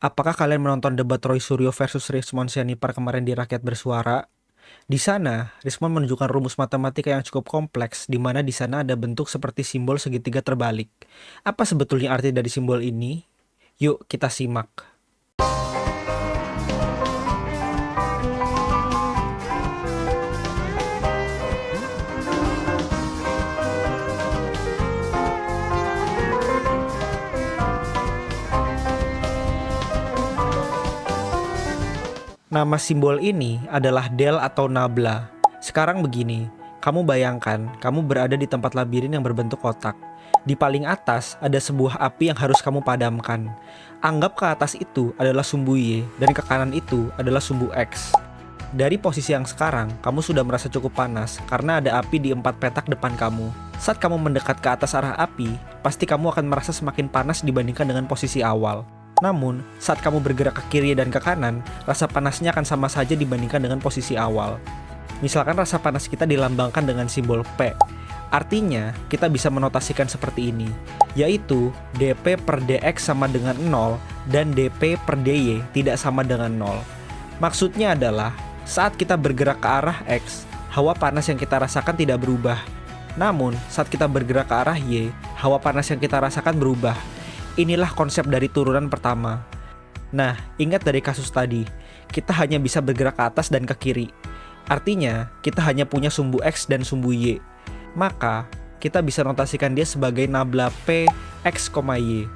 Apakah kalian menonton debat Roy Suryo versus Rismon Sianipar kemarin di Rakyat Bersuara? Di sana, Rismon menunjukkan rumus matematika yang cukup kompleks, di mana di sana ada bentuk seperti simbol segitiga terbalik. Apa sebetulnya arti dari simbol ini? Yuk kita simak. Nama simbol ini adalah del atau nabla. Sekarang begini, kamu bayangkan kamu berada di tempat labirin yang berbentuk kotak. Di paling atas ada sebuah api yang harus kamu padamkan. Anggap ke atas itu adalah sumbu Y dan ke kanan itu adalah sumbu X. Dari posisi yang sekarang, kamu sudah merasa cukup panas karena ada api di 4 petak depan kamu. Saat kamu mendekat ke atas arah api, pasti kamu akan merasa semakin panas dibandingkan dengan posisi awal. Namun, saat kamu bergerak ke kiri dan ke kanan, rasa panasnya akan sama saja dibandingkan dengan posisi awal. Misalkan rasa panas kita dilambangkan dengan simbol P. Artinya, kita bisa menotasikan seperti ini, yaitu dP per dx sama dengan 0 dan dP per dy tidak sama dengan 0. Maksudnya adalah, saat kita bergerak ke arah X, hawa panas yang kita rasakan tidak berubah. Namun, saat kita bergerak ke arah Y, hawa panas yang kita rasakan berubah. Inilah konsep dari turunan pertama. Nah, ingat dari kasus tadi, kita hanya bisa bergerak ke atas dan ke kiri. Artinya, kita hanya punya sumbu X dan sumbu Y. Maka, kita bisa notasikan dia sebagai nabla P X, Y.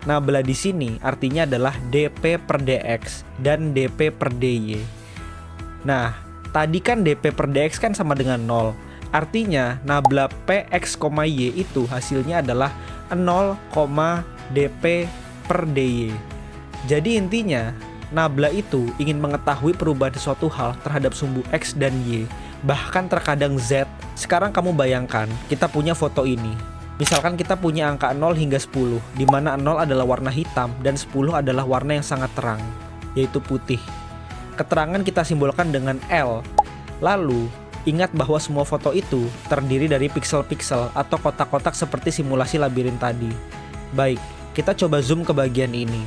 Nabla di sini artinya adalah dP per dx dan dP per dy. Nah, tadi kan dP per dx kan sama dengan 0. Artinya, nabla P X, Y itu hasilnya adalah 0, dP per dy. Jadi intinya, nabla itu ingin mengetahui perubahan suatu hal terhadap sumbu X dan Y, bahkan terkadang Z. Sekarang kamu bayangkan, kita punya foto ini. Misalkan kita punya angka 0 hingga 10, di mana 0 adalah warna hitam dan 10 adalah warna yang sangat terang, yaitu putih. Keterangan kita simbolkan dengan L. Lalu, ingat bahwa semua foto itu terdiri dari piksel-piksel atau kotak-kotak seperti simulasi labirin tadi. Baik, kita coba zoom ke bagian ini.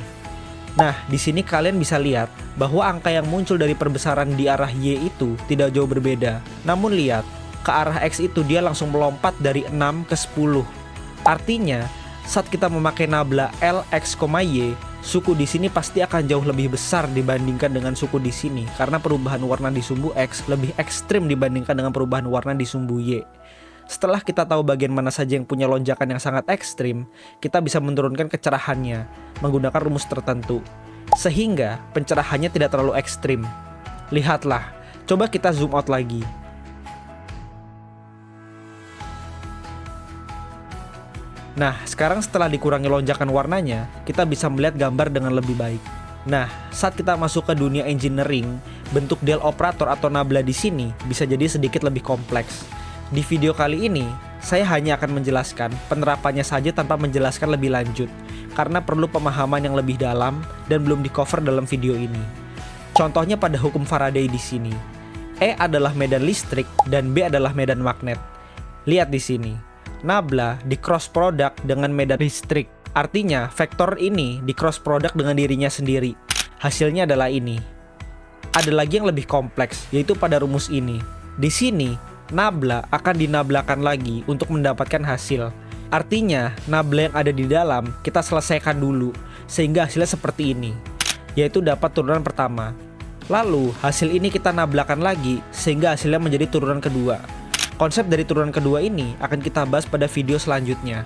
Nah, di sini kalian bisa lihat bahwa angka yang muncul dari perbesaran di arah Y itu tidak jauh berbeda. Namun lihat, ke arah X itu dia langsung melompat dari 6 ke 10. Artinya, saat kita memakai nabla L, X, Y, suku di sini pasti akan jauh lebih besar dibandingkan dengan suku di sini karena perubahan warna di sumbu X lebih ekstrim dibandingkan dengan perubahan warna di sumbu Y. Setelah kita tahu bagian mana saja yang punya lonjakan yang sangat ekstrim, kita bisa menurunkan kecerahannya menggunakan rumus tertentu, sehingga pencerahannya tidak terlalu ekstrim. Lihatlah, coba kita zoom out lagi. Nah, sekarang setelah dikurangi lonjakan warnanya, kita bisa melihat gambar dengan lebih baik. Nah, saat kita masuk ke dunia engineering, bentuk del operator atau nabla di sini bisa jadi sedikit lebih kompleks. Di video kali ini, saya hanya akan menjelaskan penerapannya saja tanpa menjelaskan lebih lanjut, karena perlu pemahaman yang lebih dalam dan belum di-cover dalam video ini. Contohnya pada hukum Faraday di sini. E adalah medan listrik dan B adalah medan magnet. Lihat di sini. Nabla di cross product dengan medan listrik. Artinya, vektor ini di cross product dengan dirinya sendiri. Hasilnya adalah ini. Ada lagi yang lebih kompleks, yaitu pada rumus ini. Di sini, nabla akan dinablakan lagi untuk mendapatkan hasil. Artinya, nabla yang ada di dalam kita selesaikan dulu, sehingga hasilnya seperti ini, yaitu dapat turunan pertama. Lalu, hasil ini kita nablakan lagi, sehingga hasilnya menjadi turunan kedua. Konsep dari turunan kedua ini akan kita bahas pada video selanjutnya.